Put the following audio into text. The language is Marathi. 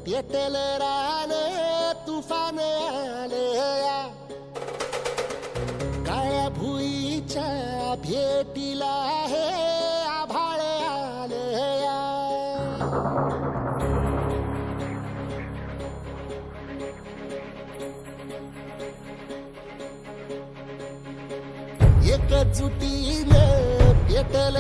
पेटल रान तुफान आले या काळ्या भुईच्या भेटीला हे आभाळ आले या एकजुटीने पेटल